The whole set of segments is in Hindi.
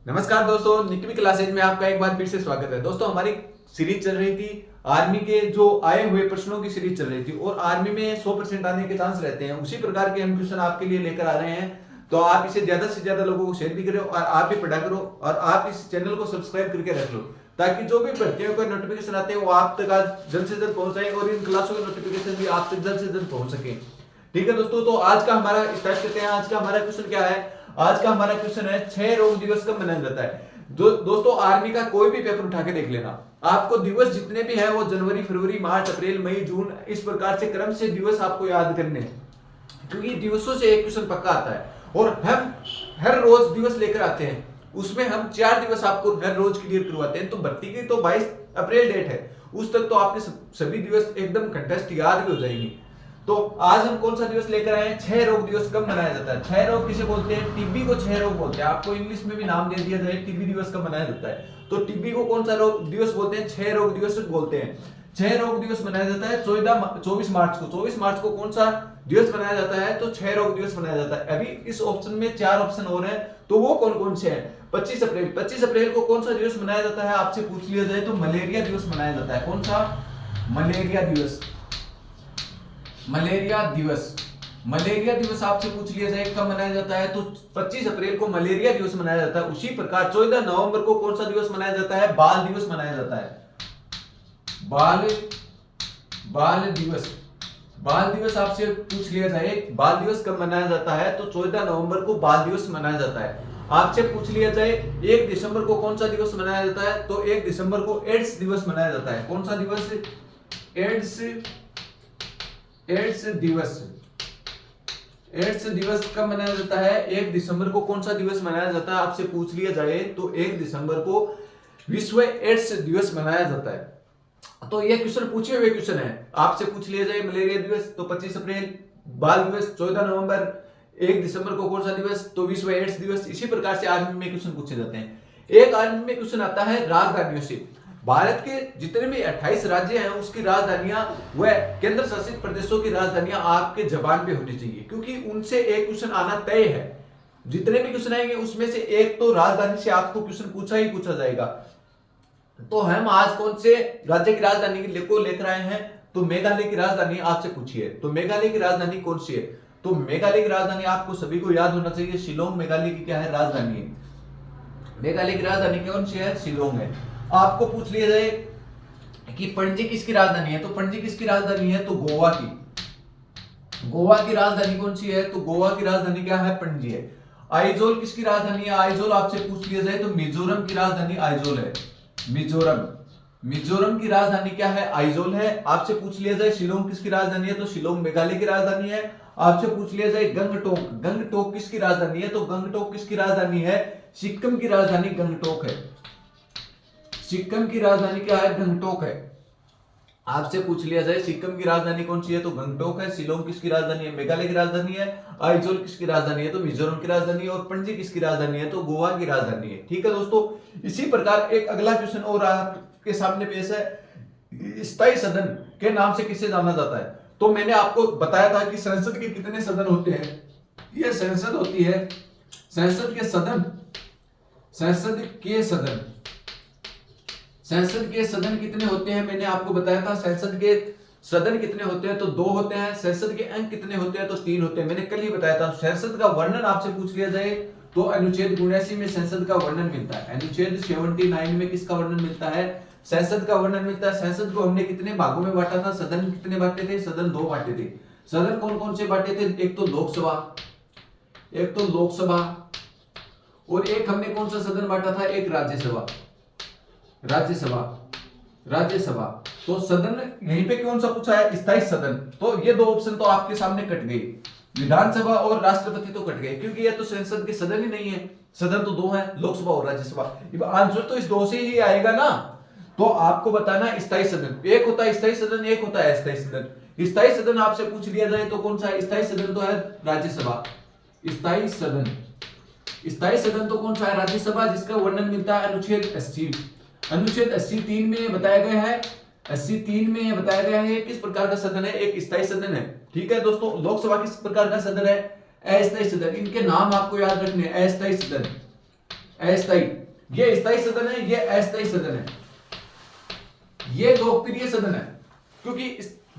नमस्कार दोस्तों, निकवी क्लासेज में आपका एक बार फिर से स्वागत है। दोस्तों, हमारी सीरीज चल रही थी आर्मी के जो आए हुए प्रश्नों की सीरीज चल रही थी और आर्मी में 100% आने के चांस रहते हैं। उसी प्रकार के हम क्वेश्चन आपके लिए लेकर आ रहे हैं, तो आप इसे ज्यादा से ज्यादा लोगों को शेयर भी करो और आप भी पढ़ा करो और आप इस चैनल को सब्सक्राइब करके रख लो, ताकि जो भी भर्तियों का नोटिफिकेशन आते हैं वो आप तक आज जल्द से जल्द पहुंच जाए और इन क्लासों के नोटिफिकेशन भी आप तक जल्द से जल्द पहुंच सके। ठीक है दोस्तों, तो आज का हमारा स्टार्ट करते हैं। आज का हमारा क्वेश्चन क्या है? आज का हमारा क्वेश्चन है 6 रोग दिवस कब मनाया जाता है। दोस्तों, आर्मी का कोई भी पेपर उठा के देख लेना, आपको दिवस जितने भी है वो जनवरी, फरवरी, मार्च, अप्रैल, मई, जून, इस प्रकार से क्रम से दिवस आपको याद करने हैं, क्योंकि दिवसों से एक क्वेश्चन पक्का आता है और हम हर रोज दिवस लेकर आते हैं। उसमें हम 4 दिवस आपको हर रोज क्लियर करवाते हैं। तो भर्ती की तो 22 अप्रैल डेट है, उस तक तो आपके सभी दिवस एकदम कंटेस्ट याद भी हो जाएंगे। तो आज हम कौन सा दिवस लेकर आए हैं? 6 रोग दिवस कब मनाया जाता है। 6 रोग किसे बोलते हैं? टीबी को 6 रोग बोलते हैं। आपको इंग्लिश में भी नाम दे दिया जाए, टीबी दिवस कब मनाया जाता है। तो टीबी को कौन सा रोग दिवस बोलते हैं? 6 रोग दिवस बोलते हैं। 6 रोग दिवस मनाया जाता है 24 मार्च को। 24 मार्च को कौन सा दिवस मनाया जाता है? तो 6 रोग दिवस मनाया जाता है। अभी इस ऑप्शन में 4 ऑप्शन और हैं, तो वो कौन कौन से हैं? 25 अप्रैल। 25 अप्रैल को कौन सा दिवस मनाया जाता है? आपसे पूछ लिया जाए तो मलेरिया दिवस मनाया जाता है। कौन सा? मलेरिया दिवस। मलेरिया दिवस। मलेरिया दिवस आपसे पूछ लिया जाए कब मनाया जाता है, तो 25 अप्रैल को मलेरिया दिवस मनाया जाता है। उसी प्रकार 14 नवंबर को कौन सा दिवस मनाया जाता है? बाल दिवस मनाया जाता है। बाल दिवस। बाल दिवस आपसे पूछ लिया जाए बाल दिवस कब मनाया जाता है, तो 14 नवंबर को बाल दिवस मनाया जाता है। आपसे पूछ लिया जाए 1 दिसंबर को कौन सा दिवस मनाया जाता है, तो 1 दिसंबर को एड्स दिवस मनाया जाता है। कौन सा दिवस? एड्स दिवस। एड्स दिवस कब मनाया जाता है? 1 दिसंबर को कौन सा दिवस मनाया जाता है? आपसे पूछ लिया जाए तो 1 दिसंबर को विश्व एड्स दिवस मनाया जाता है। तो ये क्वेश्चन पूछे हुए क्वेश्चन है। आपसे पूछ लिया जाए मलेरिया दिवस तो 25 अप्रैल, बाल दिवस 14 नवंबर, 1 दिसंबर को कौन सा दिवस, तो विश्व एड्स दिवस। इसी प्रकार से आर्मी में क्वेश्चन पूछे जाते हैं। एक आर्मी में क्वेश्चन आता है राजधानियों से। भारत के जितने भी 28 राज्य हैं उसकी राजधानियां व केंद्र शासित प्रदेशों की राजधानियां आपके जबान पे होनी चाहिए, क्योंकि उनसे एक क्वेश्चन आना तय है। जितने भी क्वेश्चन आएंगे उसमें से एक तो राजधानी से आपको क्वेश्चन पूछा ही पूछा जाएगा। तो हम आज कौन से राज्य की राजधानी को लेकर आए हैं, तो मेघालय की राजधानी आपसे पूछी है। तो मेघालय की राजधानी कौन सी है? तो मेघालय की राजधानी आपको सभी को याद होना चाहिए, शिलोंग मेघालय की क्या है? राजधानी है। मेघालय की राजधानी कौन सी है? शिलोंग है। आपको पूछ लिया जाए कि पणजी किसकी राजधानी है, तो पणजी किसकी राजधानी है? तो गोवा की। गोवा की राजधानी कौन सी है? तो गोवा की राजधानी क्या है? पणजी है। आइजोल किसकी राजधानी है? आइजोल आपसे पूछ लिया जाए तो मिजोरम की राजधानी आइजोल है। मिजोरम। मिजोरम की राजधानी क्या है? आइजोल है। आपसे पूछ लिया जाए शिलोंग किसकी राजधानी है, तो शिलोंग मेघालय की राजधानी है। आपसे पूछ लिया जाए गंगटोक। गंगटोक किसकी राजधानी है? तो गंगटोक किसकी राजधानी है? सिक्किम की राजधानी गंगटोक है। सिक्किम की राजधानी क्या है? गंगटोक है। आपसे पूछ लिया जाए सिक्किम की राजधानी कौन सी है, तो गंगटोक है। शिलोंग किसकी राजधानी है? मेघालय की राजधानी है। आइजोल किसकी राजधानी है? तो मिजोरम की राजधानी है। और पणजी किसकी राजधानी है? तो गोवा की राजधानी है। ठीक है दोस्तों, इसी प्रकार एक अगला क्वेश्चन और आपके सामने पेश है। स्थायी सदन के नाम से किसे जाना जाता है? तो मैंने आपको बताया था कि संसद के कितने सदन होते हैं। यह संसद होती है, संसद के सदन। संसद के सदन। संसद के सदन कितने होते हैं? मैंने आपको बताया था संसद के सदन कितने होते हैं, तो 2 होते हैं। संसद के अंक कितने होते हैं, तो 3 होते हैं। मैंने कल ही बताया था। संसद का वर्णन आपसे पूछ लिया जाए तो अनुच्छेद 79 में संसद का वर्णन मिलता है। अनुच्छेद 79 में किसका वर्णन मिलता है? संसद का वर्णन मिलता है। संसद को हमने कितने भागों में बांटा था? सदन कितने बांटे थे? सदन 2 बांटे थे। सदन कौन कौन से बांटे थे? एक तो लोकसभा और एक हमने कौन सा सदन बांटा था? एक राज्यसभा। तो सदन यहीं पे कौन सा पूछा है? स्थायी सदन। तो ये 2 ऑप्शन तो आपके सामने कट गई। विधानसभा और राष्ट्रपति तो कट गए, क्योंकि ये तो संसद के सदन ही नहीं है। सदन तो 2 है, लोकसभा और राज्यसभा। आंसर तो इस 2 से ही आएगा ना। तो आपको बताना स्थायी सदन। एक होता है स्थायी सदन, एक होता है अस्थायी सदन। स्थायी सदन आपसे पूछ लिया जाए तो कौन सा है? स्थायी सदन तो है राज्यसभा। स्थायी सदन तो कौन सा है? राज्यसभा, जिसका वर्णन मिलता है अनुच्छेद 80। अनुच्छेद 83 में बताया गया है। 83 में बताया गया है किस प्रकार का सदन है? एक स्थायी सदन है। ठीक है दोस्तों, लोकसभा किस प्रकार का सदन है? अस्थायी सदन। इनके नाम आपको याद रखने हैं। अस्थायी सदन, अस्थायी, ये स्थायी सदन है, ये अस्थायी सदन है। ये लोकप्रिय सदन है क्योंकि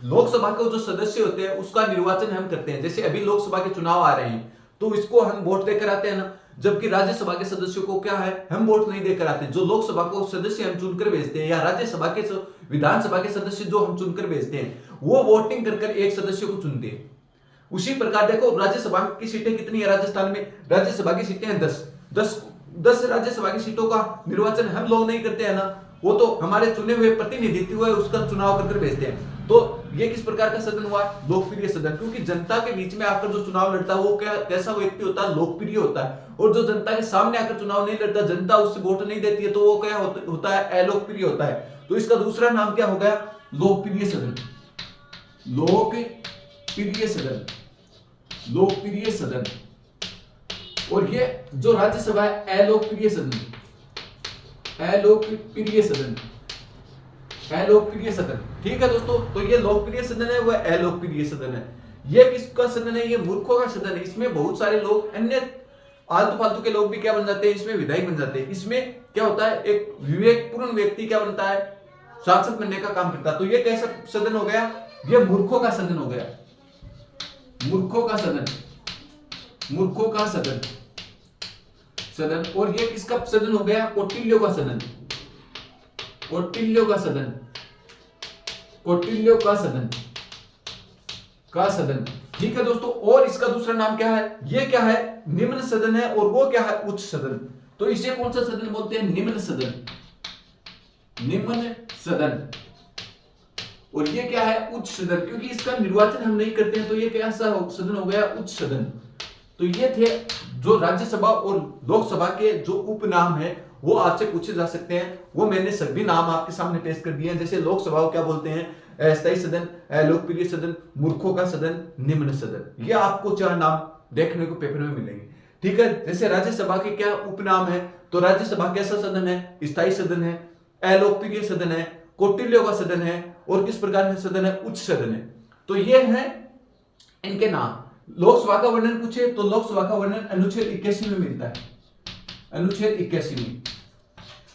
लोकसभा के जो सदस्य होते हैं उसका निर्वाचन हम करते हैं। जैसे अभी लोकसभा के चुनाव आ रहे हैं तो इसको हम वोट देकर आते हैं ना, जबकि राज्यसभा के सदस्यों को क्या है, हम वोट नहीं देकर आते। जो लोकसभा को सदस्य हम चुनकर भेजते हैं या राज्यसभा के विधानसभा के सदस्य जो हम चुनकर भेजते हैं वो वोटिंग कर एक सदस्य को चुनते हैं। उसी प्रकार देखो राज्यसभा की सीटें कितनी है राजस्थान में, राज्यसभा की सीटें हैं 10 राज्यसभा की सीटों का निर्वाचन हम लोग नहीं करते हैं ना, वो तो हमारे चुने हुए प्रतिनिधित्व है उसका चुनाव कर भेजते हैं। तो ये किस प्रकार का सदन हुआ, लोकप्रिय सदन, क्योंकि जनता के बीच में आकर जो चुनाव लड़ता है वो कैसा व्यक्ति होता है, लोकप्रिय होता है। और जो जनता के सामने आकर चुनाव नहीं लड़ता, जनता उससे वोट नहीं देती है, तो वो क्या होता है, अलोकप्रिय होता है। तो इसका दूसरा नाम क्या हो गया, लोकप्रिय सदन। लोकप्रिय सदन, लोकप्रिय सदन। और ये जो राज्यसभा है अलोकप्रिय सदन, अलोकप्रिय सदन, अलोकप्रिय सदन। ठीक है दोस्तों, तो ये लोकप्रिय सदन है, वह अलोकप्रिय सदन है। ये किसका सदन है, ये मूर्खों का सदन है। इसमें बहुत सारे लोग, अन्य आलतू फालतू के लोग भी क्या बन जाते हैं, इसमें विधायक बन जाते हैं। इसमें क्या होता है, एक विवेकपूर्ण व्यक्ति क्या बनता है, सांसद बनने का काम करता है। तो ये कैसा सदन हो गया, ये मूर्खों का सदन हो गया, मूर्खों का सदन, मूर्खों का सदन, सदन। और ये किसका सदन हो गया, कौटिल्यों का सदन, कौटिल्यों का सदन, कौटिल्यों का सदन, का सदन। ठीक है दोस्तों, और इसका दूसरा नाम क्या है, ये क्या है, निम्न सदन है, और वो क्या है, उच्च सदन। तो इसे कौन सा सदन बोलते हैं, निम्न सदन, निम्न सदन। और ये क्या है, उच्च सदन, क्योंकि इसका निर्वाचन हम नहीं करते हैं, तो ये कैसा सदन हो गया, उच्च सदन। तो ये थे जो राज्यसभा और लोकसभा के जो उपनाम है वो आपसे पूछे जा सकते हैं। वो मैंने सभी नाम आपके सामने पेश कर दिए हैं। जैसे लोकसभा को क्या बोलते हैं, अस्थायी सदन, लोकप्रिय सदन, मूर्खों का सदन, निम्न सदन। ये आपको 4 नाम देखने को पेपर में मिलेंगे। ठीक है, जैसे राज्यसभा के क्या उपनाम है, तो राज्यसभा कैसा सदन है, स्थायी सदन है, अलोकप्रिय सदन है, कौटिल्यों का सदन है, और किस प्रकार का सदन है, उच्च सदन है। तो ये है इनके नाम। लोकसभा का वर्णन पूछे तो लोकसभा का वर्णन अनुच्छेद 81 में मिलता है, अनुच्छेद 81 में।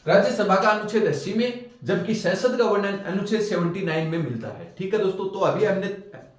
राज्यसभा का अनुच्छेद 80 में, जबकि संसद का वर्णन अनुच्छेद 79 में मिलता है। ठीक है दोस्तों, तो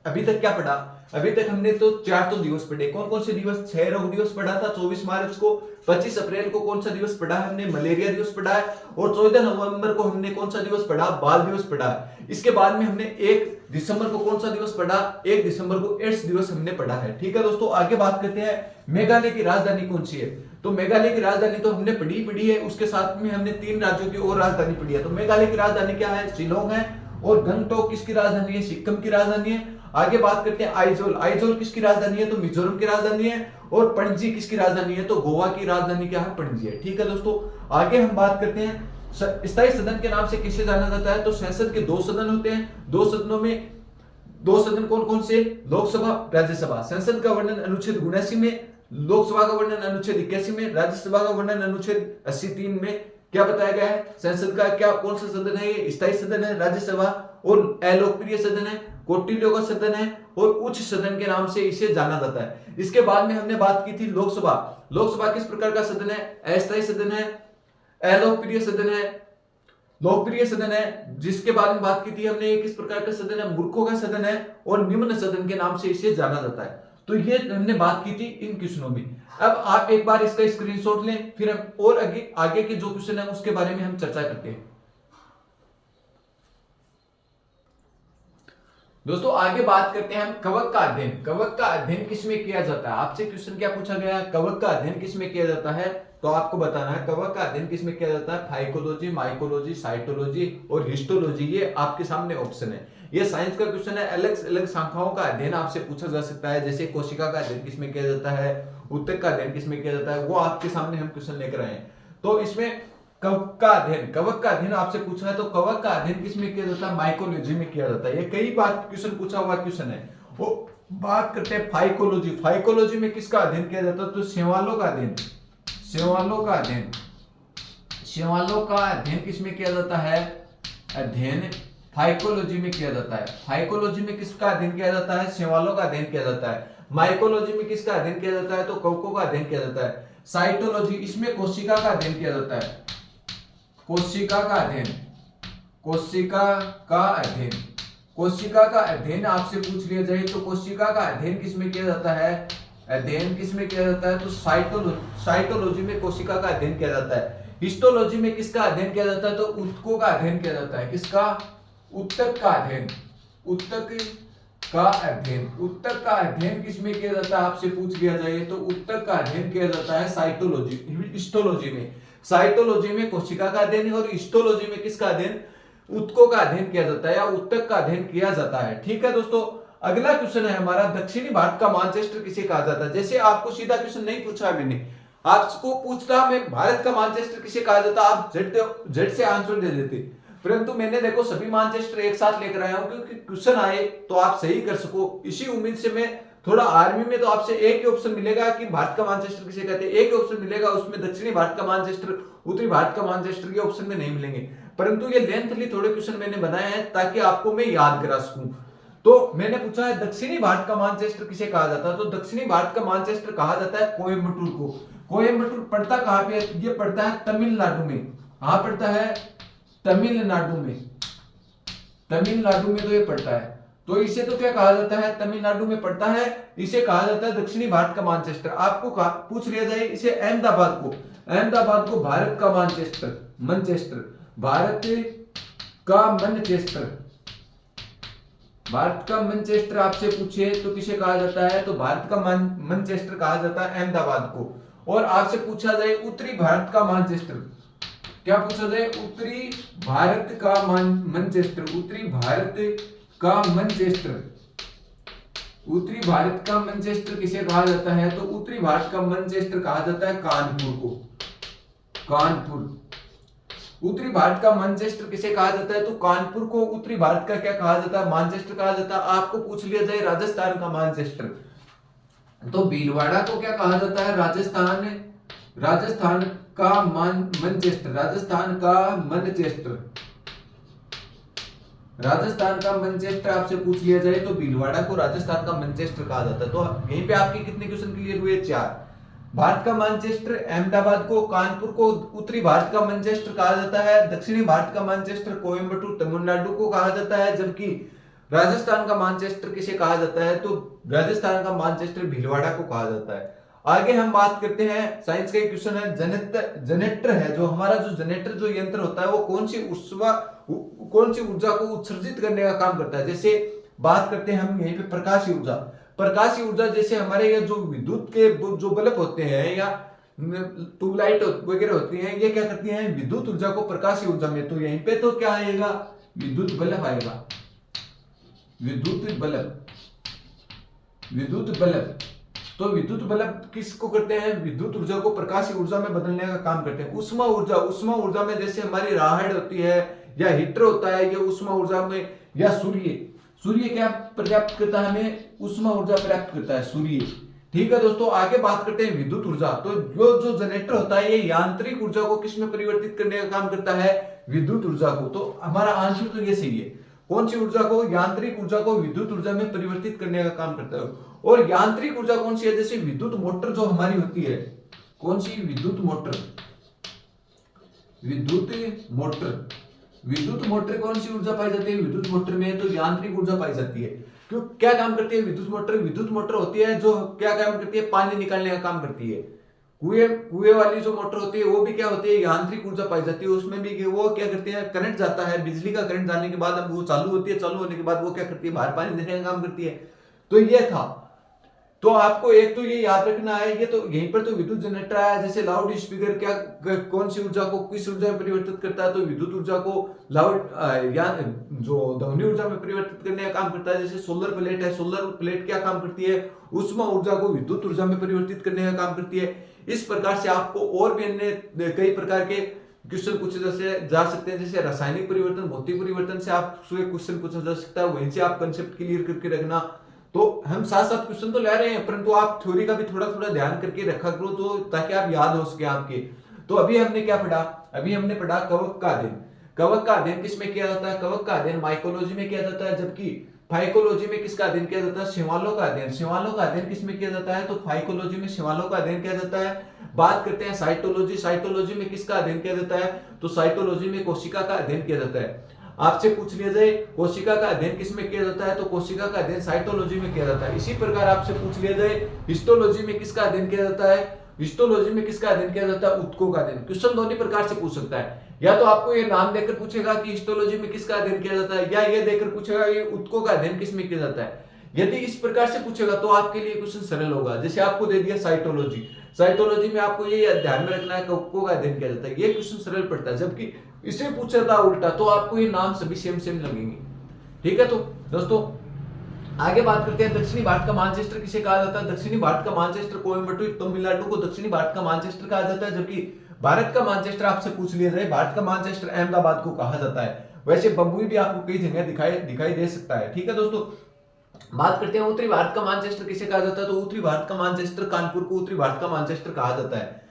अभी तक क्या पढ़ा, अभी तक हमने तो 4 दिवस पढ़े। कौन कौन से दिवस, 6 रोग दिवस पढ़ा था 24 मार्च को, 25 अप्रैल को कौन सा दिवस पढ़ा है हमने, मलेरिया दिवस पढ़ा है, और 14 नवंबर को हमने कौन सा दिवस पढ़ा, बाल दिवस पढ़ा है। इसके बाद में हमने 1 दिसंबर को कौन सा दिवस पढ़ा, 1 दिसंबर को एड्स दिवस हमने पढ़ा है। ठीक है दोस्तों, आगे बात करते हैं मेघालय की राजधानी कौन सी है। तो मेघालय की राजधानी तो हमने पढ़ी है, उसके साथ में हमने 3 राज्यों की और राजधानी पढ़ी है। तो मेघालय की राजधानी क्या है, शिलोंग है, और गंगटोक किसकी राजधानी है, सिक्किम की राजधानी है। आगे बात करते हैं आइजोल, आइजोल किसकी राजधानी है, तो मिजोरम की राजधानी है। और पणजी किसकी राजधानी है, तो गोवा की राजधानी क्या है, पणजी है। ठीक है दोस्तों, आगे हम बात करते हैं स्थायी सदन के नाम से किसे जाना जाता है। तो संसद के 2 सदन होते हैं, 2 सदनों में 2 सदन कौन कौन से, लोकसभा, राज्यसभा। संसद का वर्णन अनुच्छेद 79 में, लोकसभा का वर्णन अनुच्छेद 81 में, राज्यसभा का वर्णन अनुच्छेद 83 में क्या बताया गया है। संसद का क्या कौन सा सदन है, ये स्थायी सदन है, राज्यसभा, और अलोकप्रिय सदन है, कौटिल्यों का सदन है, और उच्च सदन के नाम से इसे जाना जाता है। इसके बाद में हमने बात की थी लोकसभा। लोकसभा किस प्रकार का सदन है, अस्थायी सदन है, अलोकप्रिय सदन है, लोकप्रिय सदन है। जिसके बारे में बात की थी हमने, किस प्रकार का सदन है, मूर्खों का सदन है, और निम्न सदन के नाम से इसे जाना जाता है। तो ये हमने बात की थी इन क्वेश्चनों में। अब आप एक बार इसका स्क्रीनशॉट लें, फिर हम और आगे के जो क्वेश्चन है उसके बारे में हम चर्चा करते हैं। दोस्तों आगे बात करते हैं हम कवक का अध्ययन। कवक का अध्ययन किसमें किया जाता है, आपसे क्वेश्चन क्या पूछा गया, कवक का अध्ययन किसमें किया जाता है। तो आपको बताना है कवक का अध्ययन किसमें किया जाता है। फाइकोलॉजी, माइकोलॉजी, साइटोलॉजी और हिस्टोलॉजी, ये आपके सामने ऑप्शन है। ये साइंस का क्वेश्चन है। अलग अलग शाखाओं का अध्ययन आपसे पूछा जा सकता है, जैसे कोशिका का अध्ययन किसमें किया जाता है, ऊतक का अध्ययन किसमें किया जाता है, वो आपके सामने हम क्वेश्चन लेकर आए हैं। तो इसमें कवक का अध्ययन आपसे पूछा है, तो कवक का अध्ययन किसमें किया जाता है, माइकोलॉजी में किया जाता है। ये कई बार क्वेश्चन पूछा हुआ क्वेश्चन है। वो बात करते हैं फाइकोलॉजी। फाइकोलॉजी में किसका अध्ययन किया जाता है, तो शैवालों का अध्ययन, शैवालों का अध्ययन, शैवालों का अध्ययन किसमें किया जाता है, अध्ययन फाइकोलॉजी में किया जाता है। फाइकोलॉजी में किसका अध्ययन किया जाता है, शैवालों का अध्ययन किया जाता है। माइकोलॉजी में किसका अध्ययन किया जाता है, तो कवकों का अध्ययन किया जाता है। साइटोलॉजी, इसमें कोशिका का अध्ययन किया जाता है। कोशिका का अध्ययन, कोशिका का अध्ययन, कोशिका का अध्ययन आपसे पूछ लिया जाए तो कोशिका का अध्ययन किसमें किया जाता है, अध्ययन किसमें किया जाता है, तो साइटोलॉजी में कोशिका का अध्ययन किया जाता है। हिस्टोलॉजी में किसका अध्ययन किया जाता है, तो ऊतकों का अध्ययन किया जाता है। किसका, ऊतक का अध्ययन, ऊतक का अध्ययन, ऊतक का अध्ययन किसमें किया जाता है आपसे पूछ लिया जाए तो ऊतक का अध्ययन किया जाता है साइटोलॉजी, हिस्टोलॉजी में। साइटोलॉजी में कोशिका का अध्ययन और हिस्टोलॉजी में किसका अध्ययन, ऊतकों का अध्ययन किया जाता है या ऊतक का अध्ययन किया जाता है। ठीक है दोस्तों, अगला क्वेश्चन है हमारा, दक्षिणी भारत का मैनचेस्टर किसे कहा जाता है। जैसे आपको सीधा क्वेश्चन नहीं पूछा मैंने, आपको पूछता मैं भारत का मैनचेस्टर किसे कहा जाता, आप झट से आंसर दे देते, परंतु मैंने देखो सभी मैनचेस्टर एक साथ लेकर आया हूं क्योंकि क्वेश्चन आए तो आप सही कर सको। इसी उम्मीद से मैं थोड़ा आर्मी में तो आपसे एक ही ऑप्शन मिलेगा कि भारत का मैनचेस्टर किसे कहते हैं, एक ही ऑप्शन मिलेगा, उसमें दक्षिणी भारत का मैनचेस्टर, उत्तरी भारत का मैनचेस्टर के ऑप्शन में नहीं मिलेंगे। परंतु ये लेंथली थोड़े क्वेश्चन मैंने बनाए हैं ताकि आपको मैं याद करा सकूं। तो मैंने पूछा है दक्षिणी भारत का मैनचेस्टर किसे कहा जाता है, तो दक्षिणी भारत का मैनचेस्टर कहा जाता है कोयम्बटूर को। कोयम्बटूर पड़ता कहां पे, ये पड़ता है तमिलनाडु में। कहां पड़ता है, तमिलनाडु में, तमिलनाडु में तो ये पड़ता है। तो इसे तो क्या कहा जाता है, तमिलनाडु में पड़ता है, इसे कहा जाता है दक्षिणी भारत का मैनचेस्टर। आपको पूछ लिया जाए इसे अहमदाबाद को, अहमदाबाद को भारत का मैनचेस्टर, मैनचेस्टर, भारत का मैनचेस्टर, भारत का मैनचेस्टर आपसे पूछे तो किसे कहा जाता है, तो भारत का मैनचेस्टर कहा जाता है अहमदाबाद को। और आपसे पूछा जाए उत्तरी भारत का मैनचेस्टर, क्या पूछा जाए, उत्तरी भारत का मैनचेस्टर, उत्तरी भारत का मैनचेस्टर, उत्तरी भारत का मैनचेस्टर किसे कहा जाता है, तो उत्तरी भारत का मैनचेस्टर कहा जाता है कानपुर को, कानपुर। उत्तरी भारत का मैनचेस्टर किसे कहा जाता है, तो कानपुर को उत्तरी भारत का क्या कहा जाता है, मैनचेस्टर कहा जाता है। आपको पूछ लिया जाए राजस्थान का मैनचेस्टर, तो भीलवाड़ा को क्या कहा जाता है, राजस्थान, राजस्थान का मैनचेस्टर, राजस्थान का मैनचेस्टर, राजस्थान का मैनचेस्टर आपसे पूछ लिया जाए तो भीलवाड़ा को राजस्थान का मैनचेस्टर कहा जाता है। तो यहीं पे आपके कितने क्वेश्चन क्लियर हुए, 4। भारत का मैनचेस्टर अहमदाबाद को, कानपुर को उत्तरी भारत का मैनचेस्टर कहा जाता है, दक्षिणी भारत का मैनचेस्टर कोयम्बटूर तमिलनाडु को कहा जाता है, जबकि राजस्थान का मैनचेस्टर किसे कहा जाता है, तो राजस्थान का मैनचेस्टर भीलवाड़ा को कहा जाता है। आगे हम बात करते हैं, साइंस का एक क्वेश्चन है, जनरेटर है जो हमारा, जो जनरेटर जो यंत्र होता है वो कौन सी ऊर्जा को उत्सर्जित करने का काम करता है। जैसे बात करते हैं हम यहीं पे प्रकाशीय ऊर्जा, प्रकाशीय ऊर्जा जैसे हमारे ये जो विद्युत के जो बल्ब होते हैं या ट्यूबलाइट वगैरह होती हैं, ये क्या करती हैं, विद्युत ऊर्जा को प्रकाशीय ऊर्जा में, तो यहीं पे तो क्या आएगा, विद्युत बल्ब आएगा, विद्युत बल्ब, विद्युत बल्ब। तो विद्युत बल्ब किसको करते हैं, विद्युत ऊर्जा को प्रकाशीय ऊर्जा में बदलने का काम करते हैं। उष्मा ऊर्जा, उष्मा ऊर्जा में जैसे हमारी राहड़ होती है या हीटर होता है, ये उष्मा ऊर्जा में, या सूर्य, सूर्य क्या पर्याप्त करता है, हमें उष्मा ऊर्जा प्राप्त करता है सूर्य। ठीक है दोस्तों, आगे बात करते हैं विद्युत ऊर्जा। तो जो जनरेटर होता है ये यांत्रिक ऊर्जा को किसमें परिवर्तित करने का काम करता है, विद्युत ऊर्जा को। तो हमारा आंसर तो ये सही है, कौन सी ऊर्जा को, यांत्रिक ऊर्जा को विद्युत ऊर्जा में परिवर्तित करने का काम करता है। और यांत्रिक ऊर्जा कौन सी है, जैसे विद्युत मोटर जो हमारी होती है, कौन सी, विद्युत मोटर, विद्युत मोटर, विद्युत मोटर कौन सी ऊर्जा पाई जाती है, विद्युत मोटर में तो यांत्रिक ऊर्जा पाई जाती है। क्यों, क्या काम करती है विद्युत मोटर, विद्युत मोटर होती है जो क्या काम करती है, पानी निकालने का काम करती है। कुएं वाली जो मोटर होती है वो भी क्या होती है, यांत्रिक ऊर्जा पाई जाती है, उसमें भी वो क्या करती है, करंट जाता है, बिजली का करंट जाने के बाद अब वो चालू होती है, चालू होने के बाद वो क्या करती है, बाहर पानी देने का काम करती है। तो ये था, तो आपको एक तो ये याद रखना है, ये तो यहीं पर तो विद्युत जनरेटर आया, जैसे लाउड स्पीकर क्या कौन सी ऊर्जा को किस ऊर्जा में परिवर्तित करता है, तो विद्युत ऊर्जा को लाउड या जो ध्वनि ऊर्जा में परिवर्तित करने का काम करता है। जैसे सोलर प्लेट है, सोलर प्लेट क्या काम करती है, उष्मा ऊर्जा को विद्युत ऊर्जा में परिवर्तित करने का काम करती है। इस प्रकार से आपको और भी अन्य कई प्रकार के क्वेश्चन पूछे जा सकते हैं, जैसे रासायनिक परिवर्तन, भौतिक परिवर्तन से आपसे क्वेश्चन पूछा जा सकता है, वहीं से आप कंसेप्ट क्लियर करके रखना। तो हम साथ साथ क्वेश्चन तो ले रहे हैं, परंतु आप थ्योरी का भी थोड़ा थोड़ा ध्यान करके रखा करो, तो ताकि आप याद हो सके आपके। तो अभी हमने क्या पढ़ा, अभी हमने पढ़ा कवक का अध्ययन। कवक का अध्ययन किसमें किया जाता है, कवक का अध्ययन माइकोलॉजी में किया जाता है, जबकि फाइकोलॉजी में किसका अध्ययन किया जाता है, शिवालों का अध्ययन। शिवालों का अध्ययन किसमें किया जाता है, तो फाइकोलॉजी में शिवालों का अध्ययन किया जाता है। बात करते हैं साइटोलॉजी। साइटोलॉजी में किसका अध्ययन किया जाता है? तो साइटोलॉजी में कोशिका का अध्ययन किया जाता है। आपसे पूछ लिया जाए कोशिका का अध्ययन किसमें किया जाता है, तो कोशिका का अध्ययन साइटोलॉजी में किया जाता है। इसी प्रकार आपसे पूछ लिया जाए हिस्टोलॉजी में किसका अध्ययन किया जाता है, हिस्टोलॉजी में किसका अध्ययन किया जाता है? ऊतकों का अध्ययन। क्वेश्चन दोनों प्रकार से पूछ सकता है, या तो आपको ये नाम देकर पूछेगा कि हिस्टोलॉजी में किसका अध्ययन किया जाता है, या ये देकर पूछेगा ये ऊतकों का अध्ययन किसमें किया जाता है। यदि इस प्रकार से पूछेगा तो आपके लिए क्वेश्चन सरल होगा। जैसे आपको दे दिया साइटोलॉजी, साइटोलॉजी में आपको ये ध्यान में रखना है कि ऊतकों का अध्ययन किया जाता है, ये क्वेश्चन सरल पड़ता है। जबकि इसे पूछा था उल्टा तो आपको ये नाम सभी सेम सेम लगेंगे। ठीक है, तो दोस्तों आगे बात करते हैं दक्षिणी भारत का मानचेस्टर किसे कहा जाता है? दक्षिणी भारत का मानचेस्टर कोयम्बटूर तमिलनाडु को दक्षिणी भारत का मानचेस्टर कहा जाता है। जबकि भारत का मानचेस्टर आपसे पूछ लिया जाए, भारत का मानचेस्टर अहमदाबाद को कहा जाता है। वैसे बम्बई भी आपको कई जगह दिखाई दे सकता है। ठीक है दोस्तों, बात करते हैं उत्तरी भारत का मानचेस्टर किसे कहा जाता है? तो उत्तरी भारत का मानचेस्टर कानपुर को उत्तरी भारत का मानचेस्टर कहा जाता है।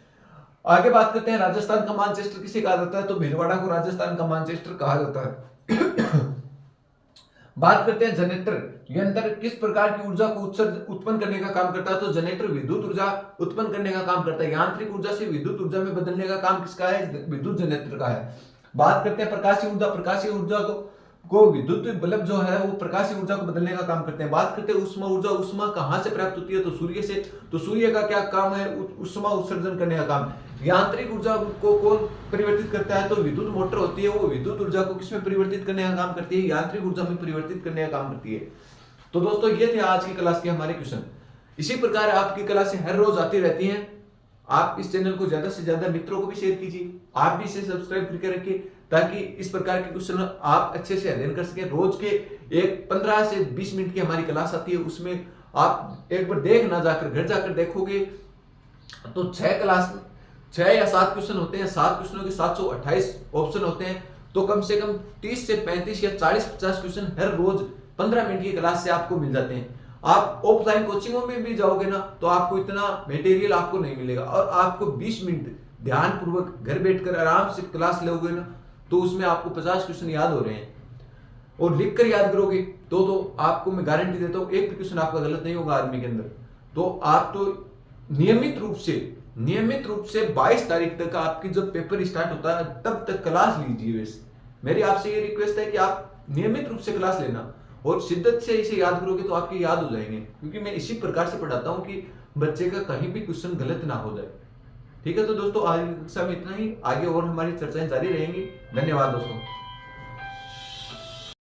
आगे बात करते हैं राजस्थान का मानचेस्टर किसे कहा जाता है? तो भीलवाड़ा को राजस्थान का मानचेस्टर कहा जाता है। बात करते हैं जनरेटर यंत्र किस प्रकार की ऊर्जा को उत्पन्न करने का काम करता है? तो जनरेटर विद्युत ऊर्जा उत्पन्न करने का काम करता है। यांत्रिक ऊर्जा से विद्युत ऊर्जा में बदलने का काम किसका है? विद्युत जनरेटर का है। बात करते हैं प्रकाशीय ऊर्जा, प्रकाशीय ऊर्जा को विद्युत बल्ब जो है वो प्रकाशीय ऊर्जा को बदलने का काम करते हैं। बात करते हैं उष्मा ऊर्जा, उष्मा कहां से प्राप्त होती है? तो सूर्य से। तो सूर्य का क्या काम है? उष्मा उत्सर्जन करने का काम। यांत्रिक ऊर्जा को कौन परिवर्तित करता है? तो विद्युत मोटर होती है, वो विद्युत ऊर्जा को किसमें परिवर्तित करने का काम करती है? यांत्रिक ऊर्जा में परिवर्तित करने का काम करती है। तो दोस्तों ये थे आज की क्लास के हमारे क्वेश्चन। इसी प्रकार आपकी क्लासें हर रोज आती रहती हैं। आप इस चैनल को ज्यादा से ज्यादा मित्रों को भी शेयर कीजिए, आप भी इसे सब्सक्राइब करके रखिए ताकि इस प्रकार के क्वेश्चन आप अच्छे से अध्ययन कर सकें। रोज के एक 15 से 20 मिनट की हमारी क्लास आती है, उसमें आप एक बार देख ना जाकर घर जाकर देखोगे तो 6 या 7 क्वेश्चन होते हैं। 7 क्वेश्चनों के 728 ऑप्शन होते हैं। तो कम से कम 30 से 35 या 40-50 क्वेश्चन हर रोज 15 मिनट की क्लास से आपको मिल जाते हैं। आप ऑफलाइन कोचिंगों में भी जाओगे ना तो आपको इतना मटेरियल आपको नहीं मिलेगा, और आपको 20 मिनट ध्यान पूर्वक घर बैठकर आराम से क्लास लोगे ना तो उसमें आपको 50 क्वेश्चन याद हो रहे हैं, और लिख कर याद करोगे तो आपको मैं गारंटी देता हूँ एक भी क्वेश्चन आपका गलत नहीं होगा आर्मी के अंदर। तो आप तो नियमित रूप से 22 तारीख तक आपकी जब पेपर स्टार्ट होता है तब तक क्लास लीजिए। वैसे मेरी आपसे ये रिक्वेस्ट है कि आप नियमित रूप से क्लास लेना और शिद्दत से इसे याद करोगे तो आपके याद हो जाएंगे, क्योंकि मैं इसी प्रकार से पढ़ाता हूं कि बच्चे का कहीं भी क्वेश्चन गलत ना हो जाए। ठीक है, तो दोस्तों आज की कक्षा में इतना ही, आगे और हमारी चर्चाएं जारी रहेंगी। धन्यवाद दोस्तों।